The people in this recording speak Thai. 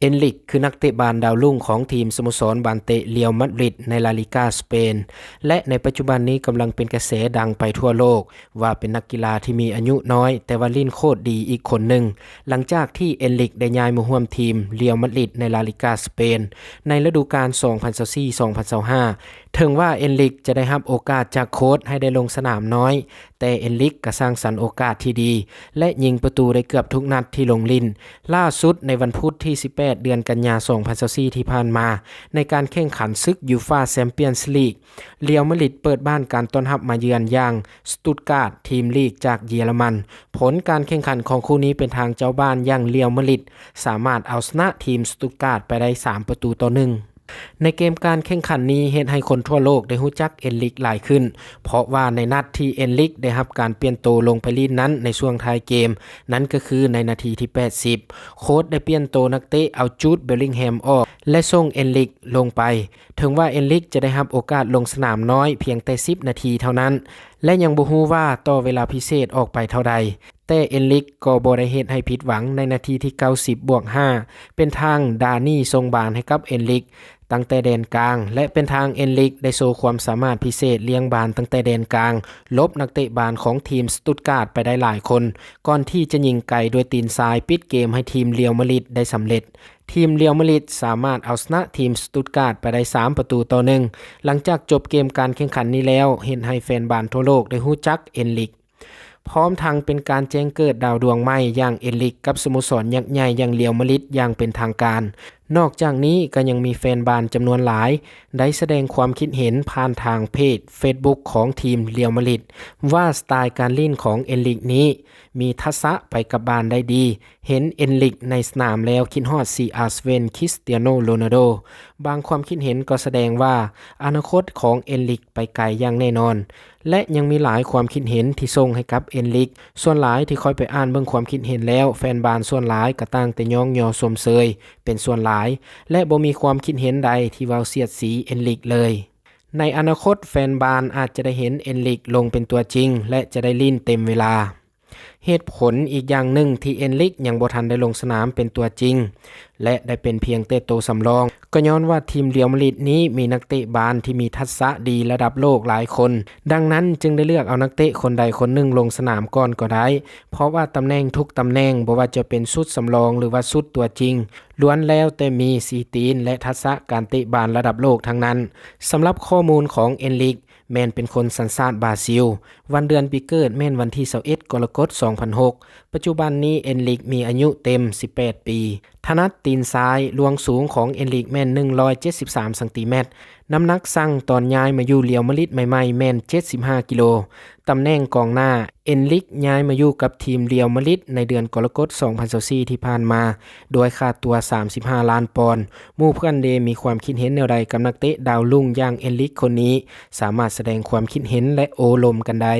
เอนริกคือนักเตะบาลดาวรุ่งของทีมสโมสรบานเตะเรียลมาดริดในลาลิก้าสเปนและในปัจจุบันนี้กำลังเป็นกระแสดังไปทั่วโลกว่าเป็นนักกีฬาที่มีอายุน้อยแต่ว่าลิ้นโคตรดีอีกคนหนึ่งหลังจากที่เอนริกได้ย้ายมาร่วมทีมเรียลมาดริดในลาลิก้าสเปนในฤดูกาล 2024-2025 ถึงว่าเอนริกจะได้รับโอกาสจากโค้ชให้ได้ลงสนามน้อยแต่เอนริกก็สร้างสรรค์โอกาสที่ดีและยิงประตูได้เกือบทุกนัดที่ลงลิ้นล่าสุดในวันพุธที่ 18 เดือนกันยายน 2024 ที่ผ่านมาในการแข่งขันศึกยูฟ่าแชมเปี้ยนส์ลีกเรียลมาดริดเปิดบ้านการต้อนรับมาเยือนอย่างสตุตการ์ดทีมลีกจากเยอรมันผลการแข่งขันของคู่นี้เป็นทางเจ้าบ้านอย่างเรียลมาดริดสามารถเอาชนะทีมสตุตการ์ดไปได้3-1ในเกมการแข่งขันนี้เฮ็ดให้คนทั่วโลกได้รู้จักเอนริกหลายขึ้นเพราะว่าในนัดที่เอนริกได้รับการเปลี่ยนตัวลงไปลีนนั้นในช่วงท้ายเกมนั้นก็คือในนาทีที่80โค้ชได้เปลี่ยนตัวนักเตะเอาจูดเบลลิงแฮมออกและส่งเอนริกลงไปถึงว่าเอนริกจะได้รับโอกาสลงสนามน้อยเพียงแต่10นาทีเท่านั้นและยังบ่ฮู้ว่าต่อเวลาพิเศษออกไปเท่าใดแต่เอนริกก็บ่ได้เฮ็ดให้ผิดหวังในนาทีที่90+5เป็นทางดานี่ส่งบาลให้กับเอนริกตั้งแต่แดนกลางและเป็นทางเอนริกได้โชว์ความสามารถพิเศษเลี้ยงบาลตั้งแต่แดนกลางลบนักเตะบาลของทีมสตุตการ์ดไปได้หลายคนก่อนที่จะยิงไกลด้วยตีนซ้ายปิดเกมให้ทีมเรียลมาดริดได้สำเร็จทีมเรียลมาดริดสามารถเอาชนะทีมสตุตการ์ดไปได้3-1หลังจากจบเกมการแข่งขันนี้แล้วเห็นให้แฟนบาลทั่วโลกได้รู้จักเอนริกพร้อมทั้งเป็นการแจ้งเกิดดาวดวงใหม่อย่างเอนริกกับสโมสรยักษ์ใหญ่อย่างเรียลมาดริดอย่างเป็นทางการนอกจากนี้ก็ยังมีแฟนบาลจำนวนหลายได้แสดงความคิดเห็นผ่านทางเพจ Facebook ของทีมเรียลมาดริดว่าสไตล์การเล่นของเอนริกนี้มีทักษะไปกับบาลได้ดีเห็นเอนริกในสนามแล้วคิดฮอด CR7 คริสเตียโนโรนัลโดบางความคิดเห็นก็แสดงว่าอนาคตของเอนริกไปไกลอย่างแน่นอนและยังมีหลายความคิดเห็นที่ส่งให้กับเอนริกส่วนหลายที่ค่อยไปอ่านเบิ่งความคิดเห็นแล้วแฟนบาลส่วนหลายก็ต่างแต่ย่องยอชมเชยเป็นส่วนหลายและบ่มีความคิดเห็นใดที่เว้าเสียดสีเอนริกเลยในอนาคตแฟนบาลอาจจะได้เห็นเอนริกลงเป็นตัวจริงและจะได้ลิ้นเต็มเวลาเหตุผลอีกอย่างหนึ่งที่เอนริกยังบ่ทันได้ลงสนามเป็นตัวจริงและได้เป็นเพียงเตะโตสำรองก็ย้อนว่าทีมเรียลมาดริดนี้มีนักเตะบาลที่มีทักษะดีระดับโลกหลายคนดังนั้นจึงได้เลือกเอานักเตะคนใดคนหนึ่งลงสนามก่อนก็ได้เพราะว่าตำแหน่งทุกตำแหน่งบ่ว่าจะเป็นชุดสำรองหรือว่าชุดตัวจริงล้วนแล้วแต่มีสีตีนและทักษะการเตะบาลระดับโลกทั้งนั้นสำหรับข้อมูลของเอนริกแม่นเป็นคนสัญชาติบราซิลวันเดือนปีเกิดแม่นวันที่21กรกฎาคม2006ปัจจุบันนี้เอนริกมีอายุเต็ม18ปีถนัดตีนซ้ายลวงสูงของเอนริกแม่น173ซมน้ำหนักสั่งตอนย้ายมาอยู่เรียลมาดริดใหม่ๆแม่น75กิโลตำแหน่งกองหน้าเอนริกย้ายมาอยู่กับทีมเรียลมาดริดในเดือนกรกฎาคม2024ที่ผ่านมาโดยค่าตัว35ล้านปอนด์หมู่เพื่อนเดมีความคิดเห็นแนวใดกับนักเตะดาวรุ่งอย่างเอนริกคนนี้สามารถแสดงความคิดเห็นและโอลมกันได้